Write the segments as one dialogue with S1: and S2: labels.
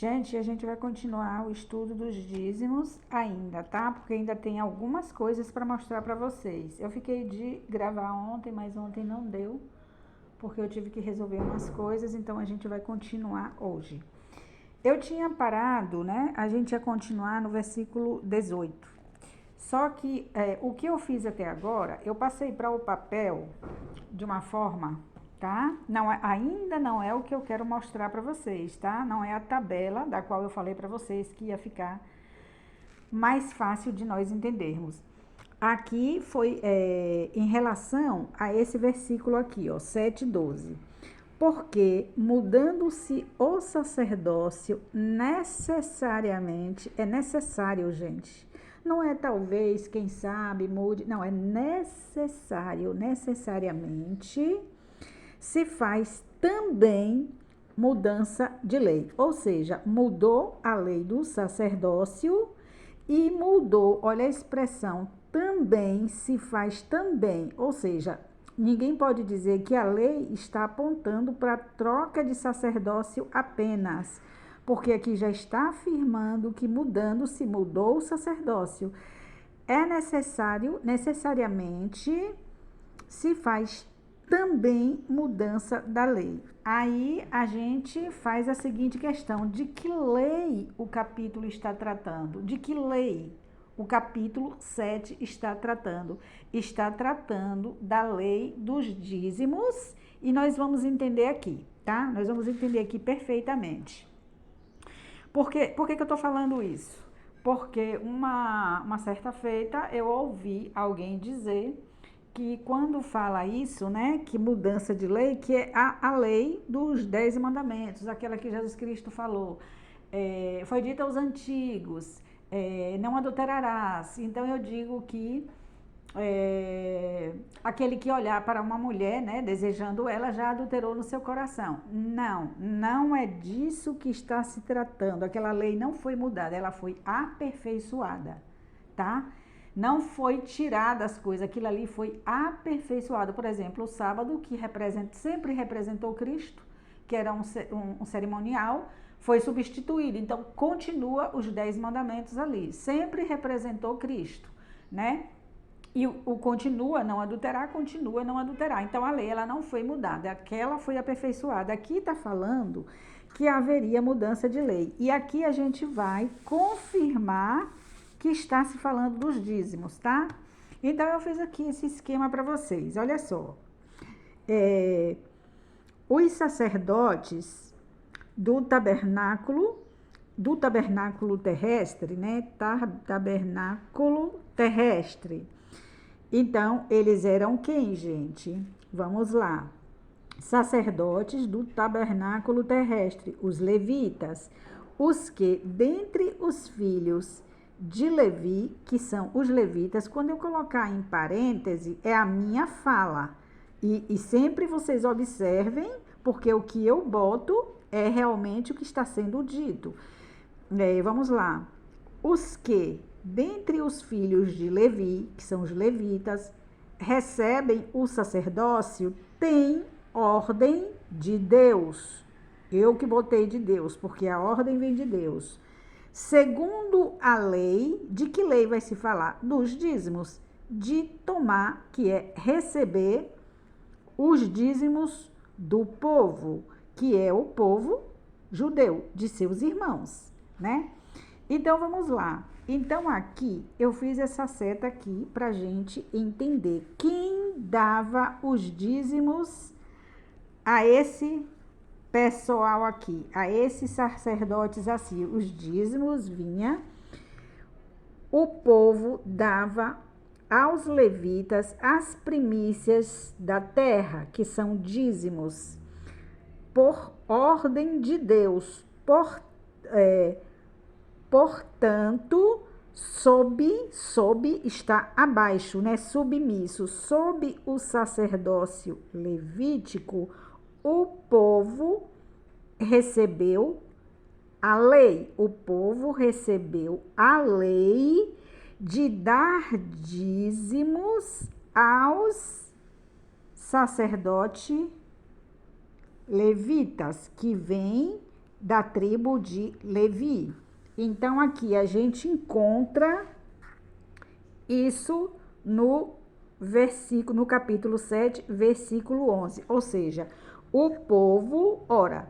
S1: Gente, a gente vai continuar o estudo dos dízimos ainda, tá? Porque ainda tem algumas coisas para mostrar para vocês. Eu fiquei de gravar ontem, mas ontem não deu, porque eu tive que resolver umas coisas, então a gente vai continuar hoje. Eu tinha parado, né? A gente ia continuar no versículo 18. Só que o que eu fiz até agora, eu passei para o papel de uma forma, tá? Não, ainda não é o que eu quero mostrar para vocês, tá? Não é a tabela da qual eu falei para vocês que ia ficar mais fácil de nós entendermos. Aqui foi em relação a esse versículo aqui, ó, 7:12. Porque mudando-se o sacerdócio necessariamente, é necessário, gente. Não é talvez, quem sabe, mude, não, é necessário, necessariamente se faz também mudança de lei. Ou seja, mudou a lei do sacerdócio e mudou, olha a expressão, também se faz também, ou seja, ninguém pode dizer que a lei está apontando para troca de sacerdócio apenas, porque aqui já está afirmando que mudando se mudou o sacerdócio. É necessário, necessariamente, se faz também mudança da lei. Aí a gente faz a seguinte questão: de que lei o capítulo está tratando? De que lei o capítulo 7 está tratando? Está tratando da lei dos dízimos e nós vamos entender aqui, tá? Nós vamos entender aqui perfeitamente. Por que eu estou falando isso? Porque uma certa feita eu ouvi alguém dizer que quando fala isso, né, que mudança de lei, que é a lei dos 10 mandamentos, aquela que Jesus Cristo falou, foi dita aos antigos, não adulterarás. Então eu digo que aquele que olhar para uma mulher, né, desejando ela, já adulterou no seu coração. Não, não é disso que está se tratando. Aquela lei não foi mudada, ela foi aperfeiçoada, tá? Não foi tirada as coisas, aquilo ali foi aperfeiçoado. Por exemplo, o sábado, que sempre representou Cristo, que era um cerimonial, foi substituído. Então, continua os 10 mandamentos ali. Sempre representou Cristo, né? E o continua não adulterar, continua não adulterar. Então, a lei ela não foi mudada, aquela foi aperfeiçoada. Aqui está falando que haveria mudança de lei. E aqui a gente vai confirmar que está se falando dos dízimos, tá? Então, eu fiz aqui esse esquema para vocês. Olha só. Os sacerdotes do tabernáculo terrestre, né? Tabernáculo terrestre. Então, eles eram quem, gente? Vamos lá. Sacerdotes do tabernáculo terrestre, os levitas, os que, dentre os filhos de Levi, que são os levitas, quando eu colocar em parêntese, é a minha fala. E sempre vocês observem, porque o que eu boto é realmente o que está sendo dito. Vamos lá. Os que, dentre os filhos de Levi, que são os levitas, recebem o sacerdócio, têm ordem de Deus. Eu que botei de Deus, porque a ordem vem de Deus. Segundo a lei, de que lei vai se falar? Dos dízimos. De tomar, que é receber os dízimos do povo, que é o povo judeu, de seus irmãos, né? Então, vamos lá. Então, aqui, eu fiz essa seta aqui pra gente entender quem dava os dízimos a esse pessoal aqui, a esses sacerdotes assim. Os dízimos vinha, o povo dava aos levitas as primícias da terra, que são dízimos, por ordem de Deus, portanto, sob está abaixo, né? Submisso, sob o sacerdócio levítico, o povo recebeu a lei. O povo recebeu a lei de dar dízimos aos sacerdotes levitas, que vêm da tribo de Levi. Então, aqui a gente encontra isso no versículo, no capítulo 7, versículo 11. Ou seja, o povo, ora,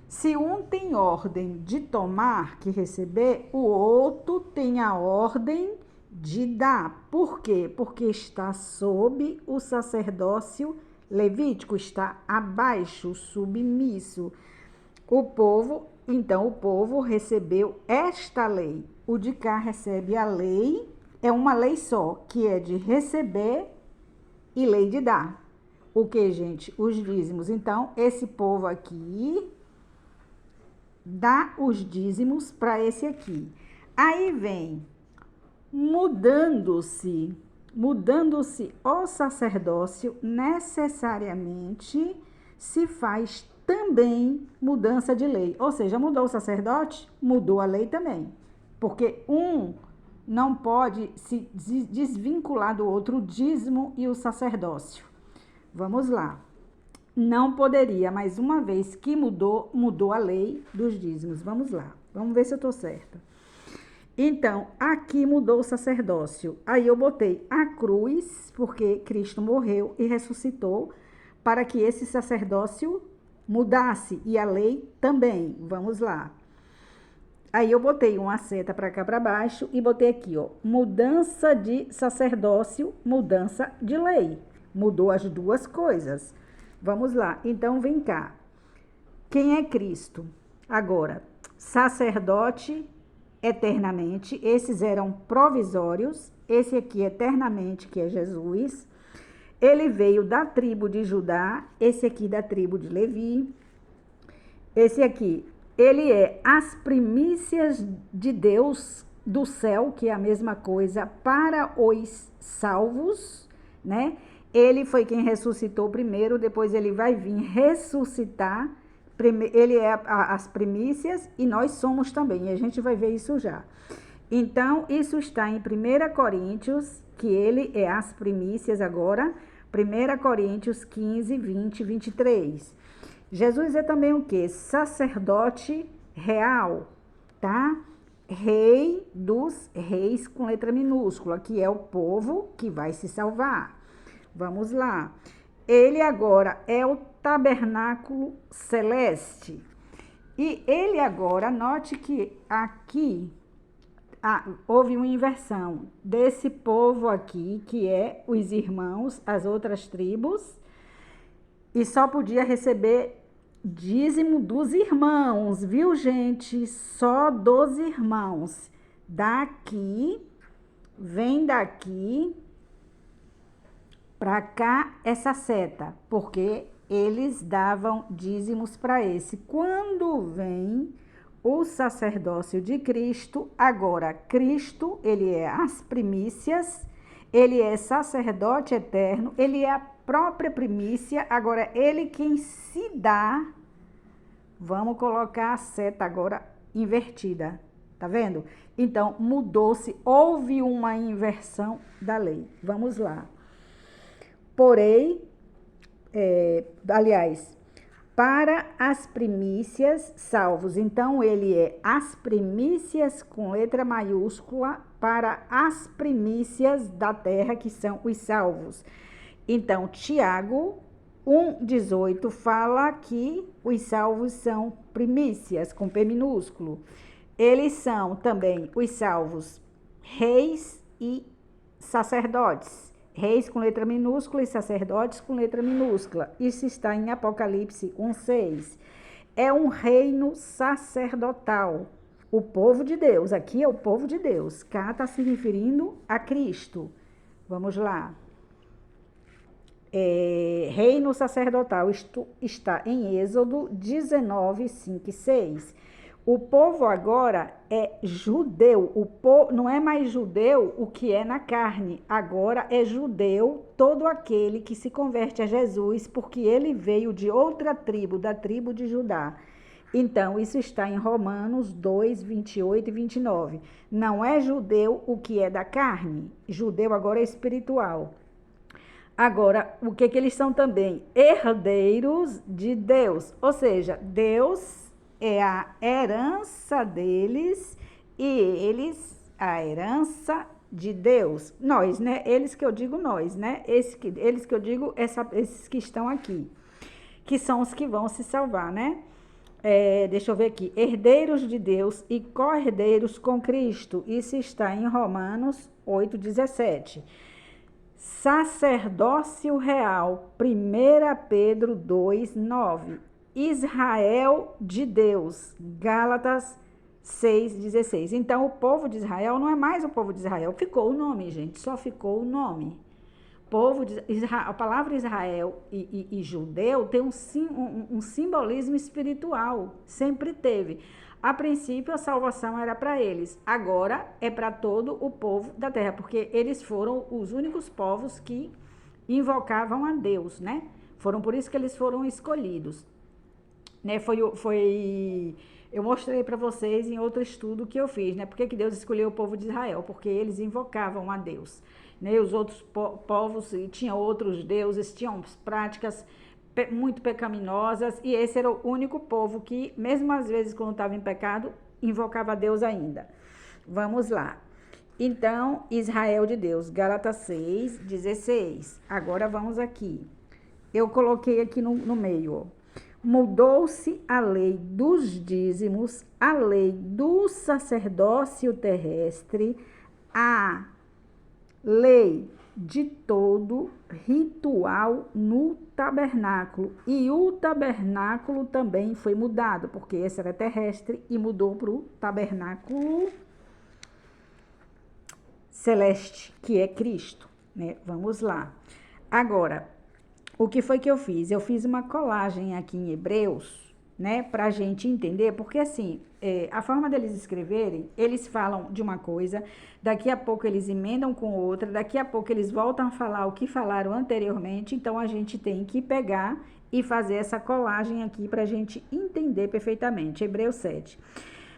S1: se um tem ordem de tomar, que receber, o outro tem a ordem de dar. Por quê? Porque está sob o sacerdócio levítico, está abaixo, submisso. O povo, então o povo recebeu esta lei. O de cá recebe a lei, é uma lei só, que é de receber e lei de dar. O que, gente? Os dízimos. Então, esse povo aqui dá os dízimos para esse aqui. Aí vem mudando-se o sacerdócio, necessariamente se faz também mudança de lei. Ou seja, mudou o sacerdote, mudou a lei também. Porque um não pode se desvincular do outro, o dízimo e o sacerdócio. Vamos lá. Não poderia, mas uma vez que mudou a lei dos dízimos. Vamos lá. Vamos ver se eu estou certa. Então, aqui mudou o sacerdócio. Aí eu botei a cruz, porque Cristo morreu e ressuscitou, para que esse sacerdócio mudasse e a lei também. Vamos lá. Aí eu botei uma seta para cá para baixo e botei aqui, ó, mudança de sacerdócio, mudança de lei. Mudou as duas coisas. Vamos lá. Então vem cá. Quem é Cristo? Agora, sacerdote eternamente, esses eram provisórios, esse aqui eternamente, que é Jesus. Ele veio da tribo de Judá, esse aqui da tribo de Levi. Esse aqui, ele é as primícias de Deus do céu, que é a mesma coisa, para os salvos, né? Ele foi quem ressuscitou primeiro, depois ele vai vir ressuscitar. Ele é as primícias e nós somos também, e a gente vai ver isso já. Então, isso está em 1 Coríntios, que ele é as primícias agora, 1 Coríntios 15, 20, 23. Jesus é também o quê? Sacerdote real, tá? Rei dos reis com letra minúscula, que é o povo que vai se salvar. Vamos lá. Ele agora é o tabernáculo celeste. E ele agora, note que aqui houve uma inversão desse povo aqui, que é os irmãos, as outras tribos, e só podia receber dízimo dos irmãos, viu, gente? Só dos irmãos. Daqui, vem daqui para cá essa seta, porque eles davam dízimos para esse. Quando vem o sacerdócio de Cristo, agora Cristo, ele é as primícias, ele é sacerdote eterno, ele é a própria primícia, agora ele quem se dá. Vamos colocar a seta agora invertida, tá vendo? Então, mudou-se, houve uma inversão da lei. Vamos lá. Porém, para as primícias salvos. Então, ele é as primícias com letra maiúscula para as primícias da terra, que são os salvos. Então, Tiago 1,18 fala que os salvos são primícias, com P minúsculo. Eles são também os salvos reis e sacerdotes. Reis com letra minúscula e sacerdotes com letra minúscula. Isso está em Apocalipse 1,6. É um reino sacerdotal. O povo de Deus, aqui é o povo de Deus. Cá está se referindo a Cristo. Vamos lá. Reino sacerdotal, isto está em Êxodo 19, 5 e 6. O povo agora é judeu, não é mais judeu o que é na carne, agora é judeu todo aquele que se converte a Jesus, porque ele veio de outra tribo, da tribo de Judá. Então, isso está em Romanos 2, 28 e 29. Não é judeu o que é da carne, judeu agora é espiritual. Agora, o que eles são também? Herdeiros de Deus, ou seja, Deus é a herança deles e eles, a herança de Deus. Nós, né? Eles que eu digo nós, né? Eles que eu digo, esses que estão aqui, que são os que vão se salvar, né? Deixa eu ver aqui. Herdeiros de Deus e co-herdeiros com Cristo. Isso está em Romanos 8,17. Sacerdócio real, 1 Pedro 2,9. Israel de Deus, Gálatas 6,16. Então, o povo de Israel não é mais o povo de Israel. Ficou o nome, gente, só ficou o nome. Povo de Israel, a palavra Israel e judeu tem um simbolismo espiritual, sempre teve. A princípio, a salvação era para eles, agora é para todo o povo da terra, porque eles foram os únicos povos que invocavam a Deus, né? Foram por isso que eles foram escolhidos. Né? Eu mostrei para vocês em outro estudo que eu fiz, né? Por que Deus escolheu o povo de Israel? Porque eles invocavam a Deus. Né? Os outros povos tinham outros deuses, tinham práticas muito pecaminosas, e esse era o único povo que, mesmo às vezes quando estava em pecado, invocava a Deus ainda. Vamos lá. Então, Israel de Deus, Gálatas 6,16. Agora vamos aqui. Eu coloquei aqui no meio, ó. Mudou-se a lei dos dízimos, a lei do sacerdócio terrestre, a lei de todo ritual no tabernáculo. E o tabernáculo também foi mudado, porque esse era terrestre e mudou para o tabernáculo celeste, que é Cristo, né? Vamos lá. Agora, o que foi que eu fiz? Eu fiz uma colagem aqui em Hebreus, né, pra gente entender, porque assim, a forma deles escreverem, eles falam de uma coisa, daqui a pouco eles emendam com outra, daqui a pouco eles voltam a falar o que falaram anteriormente, então a gente tem que pegar e fazer essa colagem aqui pra gente entender perfeitamente. Hebreus 7.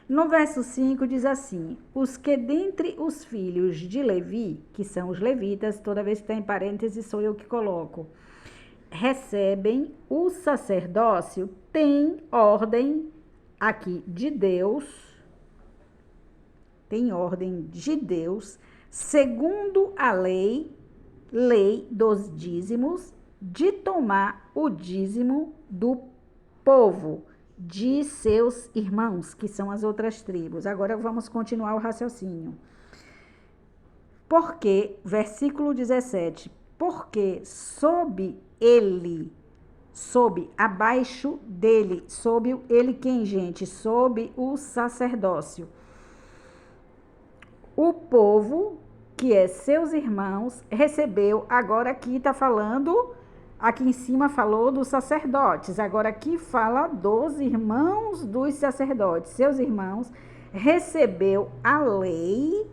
S1: No verso 5 diz assim: os que dentre os filhos de Levi, que são os levitas, toda vez que está em parênteses sou eu que coloco, recebem o sacerdócio, tem ordem aqui de Deus, tem ordem de Deus, segundo a lei dos dízimos, de tomar o dízimo do povo, de seus irmãos, que são as outras tribos. Agora vamos continuar o raciocínio. Porque, versículo 17, porque sob ele, sob, abaixo dele, sob ele quem, gente? Sob o sacerdócio. O povo, que é seus irmãos, recebeu, agora aqui está falando, aqui em cima falou dos sacerdotes, agora aqui fala dos irmãos dos sacerdotes, seus irmãos, recebeu a lei,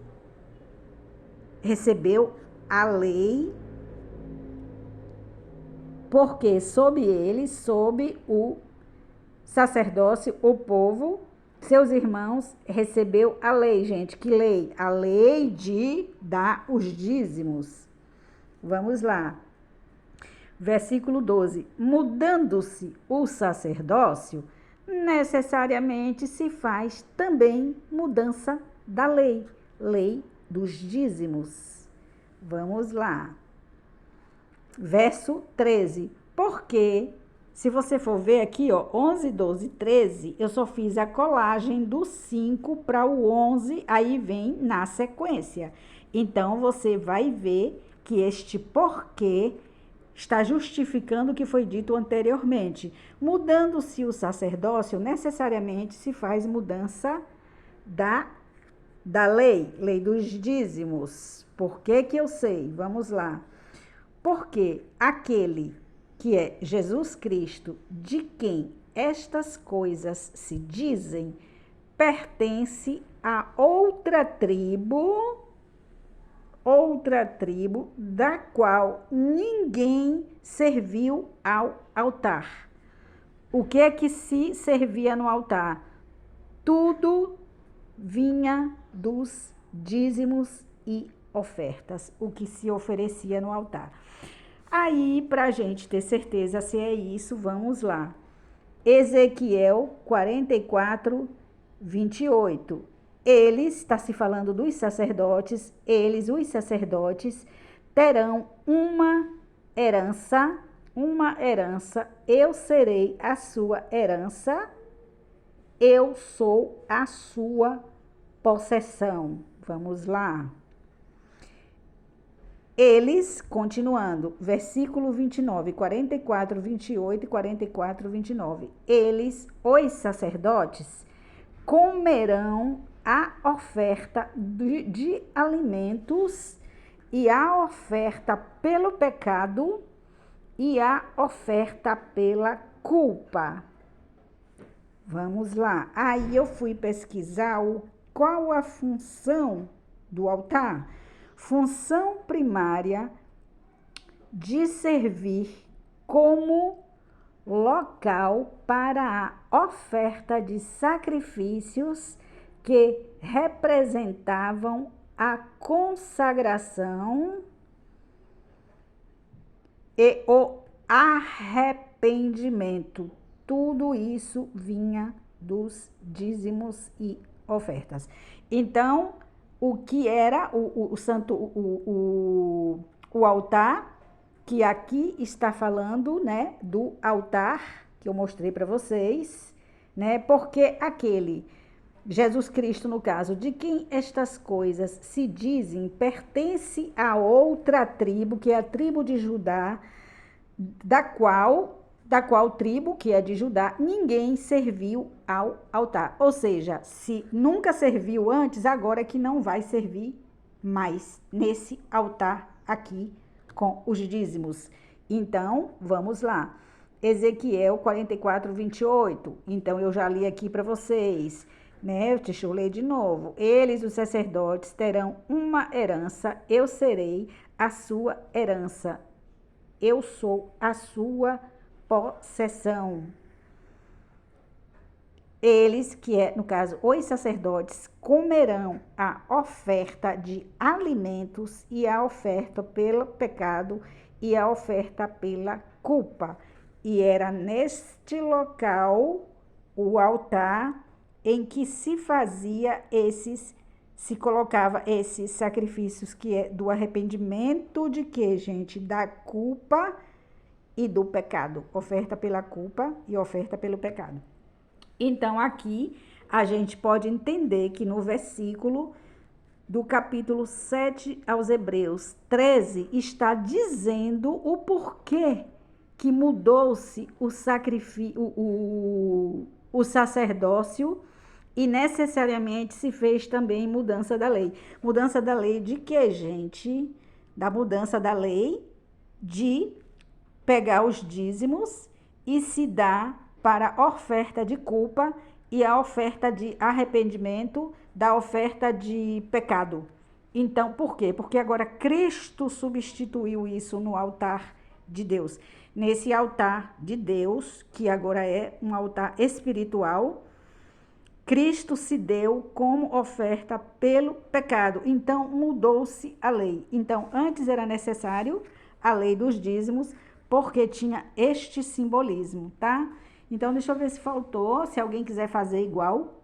S1: porque sob ele, sob o sacerdócio, o povo, seus irmãos, recebeu a lei, gente. Que lei? A lei de dar os dízimos. Vamos lá. Versículo 12. Mudando-se o sacerdócio, necessariamente se faz também mudança da lei. Lei dos dízimos. Vamos lá. Verso 13. Porque, se você for ver aqui, ó, 11, 12, 13, eu só fiz a colagem do 5 para o 11, aí vem na sequência. Então, você vai ver que este porquê está justificando o que foi dito anteriormente. Mudando-se o sacerdócio, necessariamente se faz mudança da lei dos dízimos. Por que que eu sei? Vamos lá. Porque aquele que é Jesus Cristo, de quem estas coisas se dizem, pertence a outra tribo da qual ninguém serviu ao altar. O que é que se servia no altar? Tudo vinha dos dízimos e ofertas, o que se oferecia no altar. Aí, para a gente ter certeza se é isso, vamos lá. Ezequiel 44, 28. Eles, está se falando dos sacerdotes, eles, os sacerdotes, terão uma herança, eu serei a sua herança, eu sou a sua possessão. Vamos lá. Eles, continuando, versículo 29, 44, 28 e 44, 29. Eles, os sacerdotes, comerão a oferta de alimentos e a oferta pelo pecado e a oferta pela culpa. Vamos lá. Aí eu fui pesquisar qual a função do altar. Função primária de servir como local para a oferta de sacrifícios que representavam a consagração e o arrependimento. Tudo isso vinha dos dízimos e ofertas. Então, o que era o altar, que aqui está falando, né, do altar que eu mostrei para vocês, né? Porque aquele Jesus Cristo, no caso, de quem estas coisas se dizem, pertence a outra tribo, que é a tribo de Judá, da qual tribo, que é de Judá, ninguém serviu ao altar. Ou seja, se nunca serviu antes, agora é que não vai servir mais nesse altar aqui com os dízimos. Então, vamos lá. Ezequiel 44, 28. Então, eu já li aqui para vocês, né? Deixa eu ler de novo. Eles, os sacerdotes, terão uma herança, eu serei a sua herança. Eu sou a sua possessão. Eles, que é, no caso, os sacerdotes, comerão a oferta de alimentos e a oferta pelo pecado e a oferta pela culpa. E era neste local, o altar, em que se fazia se colocava esses sacrifícios, que é do arrependimento de quê, gente? Da culpa e do pecado. Oferta pela culpa e oferta pelo pecado. Então, aqui, a gente pode entender que no versículo do capítulo 7 aos Hebreus 13, está dizendo o porquê que mudou-se o sacrifício, o sacerdócio, e necessariamente se fez também mudança da lei. Mudança da lei de quê, gente? Da mudança da lei de pegar os dízimos e se dar para a oferta de culpa e a oferta de arrependimento da oferta de pecado. Então, por quê? Porque agora Cristo substituiu isso no altar de Deus. Nesse altar de Deus, que agora é um altar espiritual, Cristo se deu como oferta pelo pecado. Então, mudou-se a lei. Então, antes era necessário a lei dos dízimos, porque tinha este simbolismo, tá? Então, deixa eu ver se faltou. Se alguém quiser fazer igual,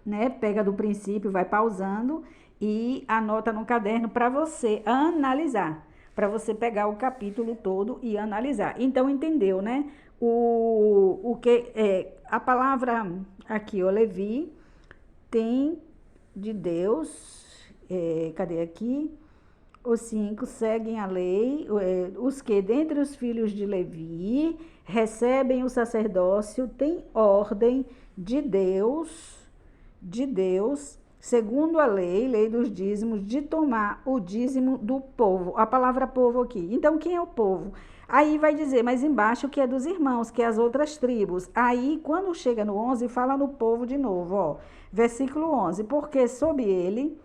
S1: né? Pega do princípio, vai pausando e anota no caderno para você analisar. Para você pegar o capítulo todo e analisar. Então, entendeu, né? O que é a palavra aqui, ó, Levi, tem de Deus, cadê aqui? Os 5 seguem a lei, os que dentre os filhos de Levi recebem o sacerdócio têm ordem de Deus, segundo a lei dos dízimos, de tomar o dízimo do povo. A palavra povo aqui. Então, quem é o povo? Aí vai dizer, mas embaixo que é dos irmãos, que é as outras tribos. Aí, quando chega no 11, fala no povo de novo, ó. Versículo 11, porque sobre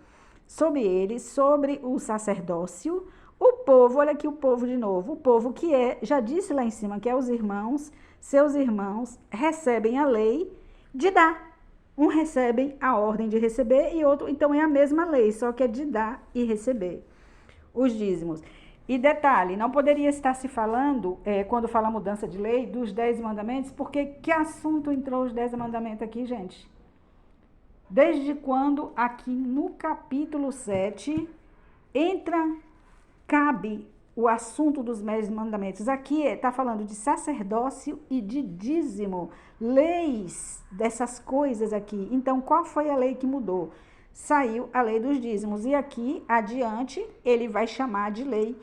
S1: o sacerdócio, o povo, olha aqui o povo de novo, o povo que é, já disse lá em cima, que é os irmãos, seus irmãos recebem a lei de dar. Um recebem a ordem de receber e outro, então é a mesma lei, só que é de dar e receber os dízimos. E detalhe, não poderia estar se falando, quando fala mudança de lei, dos 10 mandamentos, porque que assunto entrou os 10 mandamentos aqui, gente? Desde quando aqui no capítulo 7 cabe o assunto dos 10 mandamentos? Aqui está falando de sacerdócio e de dízimo, leis dessas coisas aqui. Então, qual foi a lei que mudou? Saiu a lei dos dízimos, e aqui adiante ele vai chamar de lei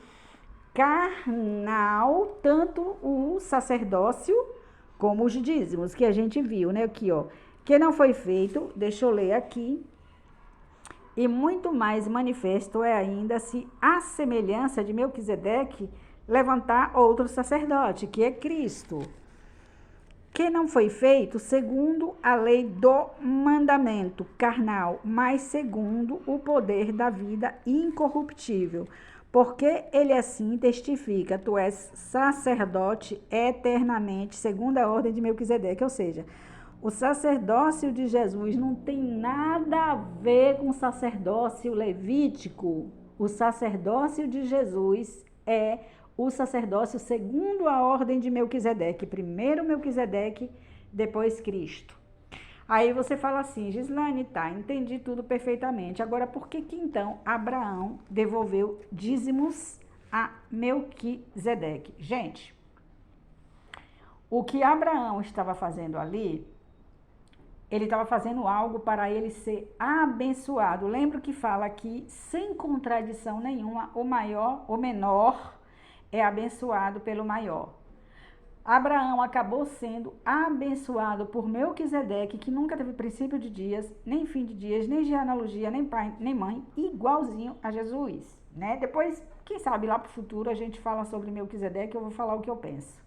S1: carnal, tanto o sacerdócio como os dízimos, que a gente viu, né? Aqui, ó, que não foi feito, deixa eu ler aqui, e muito mais manifesto é ainda se a semelhança de Melquisedeque levantar outro sacerdote, que é Cristo, que não foi feito segundo a lei do mandamento carnal, mas segundo o poder da vida incorruptível. Porque ele assim testifica, tu és sacerdote eternamente, segundo a ordem de Melquisedeque. Ou seja, o sacerdócio de Jesus não tem nada a ver com o sacerdócio levítico. O sacerdócio de Jesus é o sacerdócio segundo a ordem de Melquisedeque. Primeiro Melquisedeque, depois Cristo. Aí você fala assim, Gislaine, tá, entendi tudo perfeitamente. Agora, por que então Abraão devolveu dízimos a Melquisedeque? Gente, o que Abraão estava fazendo ali, ele estava fazendo algo para ele ser abençoado. Lembra que fala aqui, sem contradição nenhuma, o menor é abençoado pelo maior. Abraão acabou sendo abençoado por Melquisedeque, que nunca teve princípio de dias, nem fim de dias, nem genealogia, nem pai, nem mãe, igualzinho a Jesus, né? Depois, quem sabe lá para o futuro a gente fala sobre Melquisedeque, eu vou falar o que eu penso,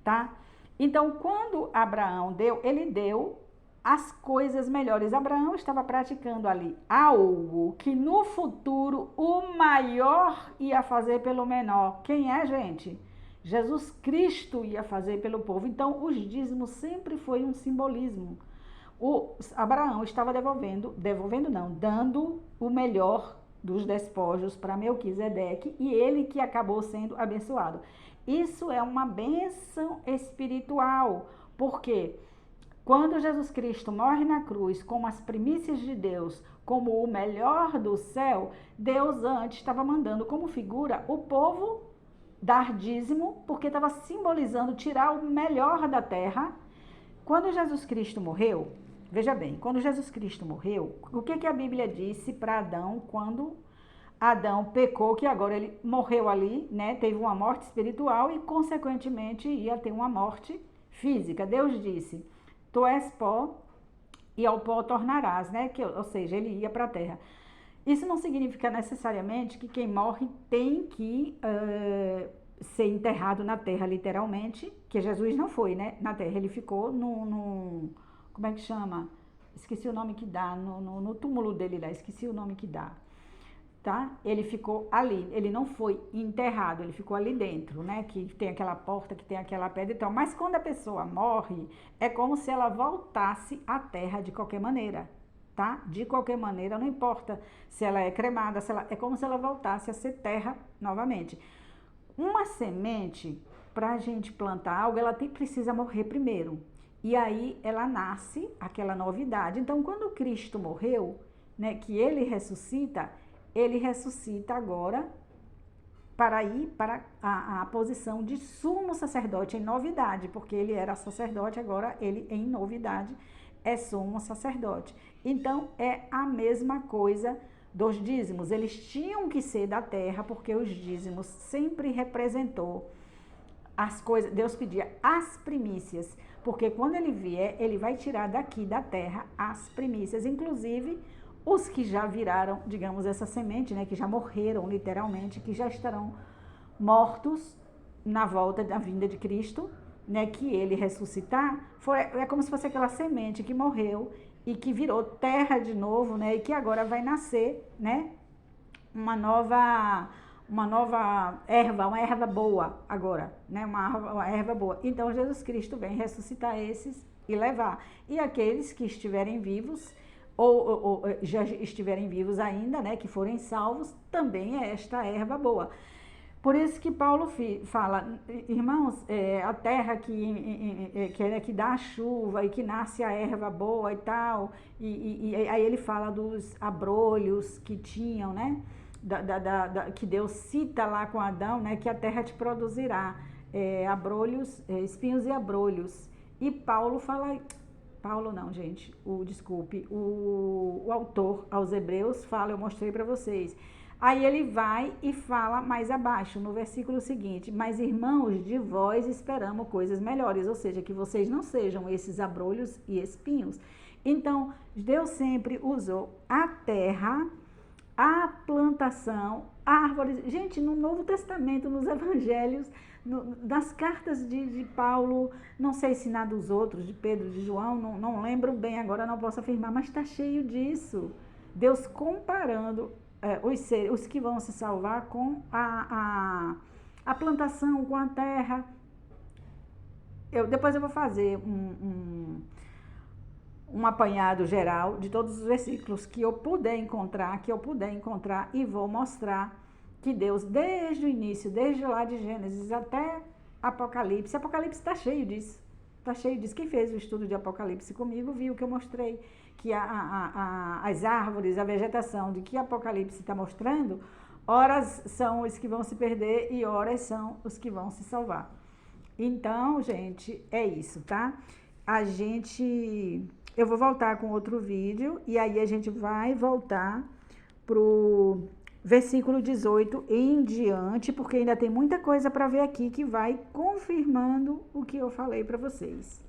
S1: tá? Então, quando Abraão deu, ele deu as coisas melhores. Abraão estava praticando ali algo que no futuro o maior ia fazer pelo menor. Quem é, gente? Jesus Cristo ia fazer pelo povo. Então, os dízimos sempre foi um simbolismo. Abraão estava dando o melhor dos despojos para Melquisedeque, e ele que acabou sendo abençoado. Isso é uma bênção espiritual, porque quando Jesus Cristo morre na cruz como as primícias de Deus, como o melhor do céu, Deus antes estava mandando como figura o povo dar dízimo, porque estava simbolizando tirar o melhor da terra. Quando Jesus Cristo morreu, veja bem, quando Jesus Cristo morreu, o que a Bíblia disse para Adão quando Adão pecou, que agora ele morreu ali, né? Teve uma morte espiritual e, consequentemente, ia ter uma morte física. Deus disse, tu és pó e ao pó tornarás, né? Ou seja, ele ia para a terra. Isso não significa necessariamente que quem morre tem que ser enterrado na terra, literalmente, que Jesus não foi, né, na terra. Ele ficou como é que chama? Esqueci o nome que dá, no túmulo dele lá, esqueci o nome que dá, tá? Ele ficou ali, ele não foi enterrado, ele ficou ali dentro, né, que tem aquela porta, que tem aquela pedra e tal. Mas quando a pessoa morre, é como se ela voltasse à terra de qualquer maneira. Tá? De qualquer maneira, não importa se ela é cremada, é como se ela voltasse a ser terra novamente. Uma semente, para a gente plantar algo, ela precisa morrer primeiro. E aí ela nasce, aquela novidade. Então, quando Cristo morreu, né, que ele ressuscita agora para ir para a posição de sumo sacerdote em novidade, porque ele era sacerdote, agora ele em novidade é sumo sacerdote. Então, é a mesma coisa dos dízimos. Eles tinham que ser da terra, porque os dízimos sempre representou as coisas. Deus pedia as primícias, porque quando ele vier, ele vai tirar daqui da terra as primícias, inclusive os que já viraram, digamos, essa semente, né, que já morreram literalmente, que já estarão mortos na volta da vinda de Cristo, né, que ele ressuscitar. É como se fosse aquela semente que morreu e que virou terra de novo, né, e que agora vai nascer, né, uma nova erva, uma erva boa agora, né, uma erva boa. Então Jesus Cristo vem ressuscitar esses e levar. E aqueles que estiverem vivos ou já estiverem vivos ainda, né, que forem salvos, também é esta erva boa. Por isso que Paulo fala, irmãos, a terra que dá a chuva e que nasce a erva boa e tal, e aí ele fala dos abrolhos que tinham, né? Que Deus cita lá com Adão, né? Que a terra te produzirá abrolhos, espinhos e abrolhos. E Paulo fala, Paulo não, gente, desculpe, o autor aos Hebreus fala, eu mostrei para vocês. Aí ele vai e fala mais abaixo, no versículo seguinte: mas irmãos, de vós esperamos coisas melhores, ou seja, que vocês não sejam esses abrolhos e espinhos. Então, Deus sempre usou a terra, a plantação, árvores. Gente, no Novo Testamento, nos Evangelhos, das cartas de Paulo, não sei se na dos outros, de Pedro, de João, não lembro bem agora, não posso afirmar, mas está cheio disso. Deus comparando os que vão se salvar com a plantação, com a terra. Depois eu vou fazer um apanhado geral de todos os versículos que eu puder encontrar, e vou mostrar que Deus, desde o início, desde lá de Gênesis até Apocalipse está cheio disso. Está cheio disso. Quem fez o estudo de Apocalipse comigo viu que eu mostrei que as árvores, a vegetação de que Apocalipse está mostrando, horas são os que vão se perder e horas são os que vão se salvar. Então, gente, é isso, tá? Eu vou voltar com outro vídeo e aí a gente vai voltar pro versículo 18 em diante, porque ainda tem muita coisa para ver aqui que vai confirmando o que eu falei para vocês.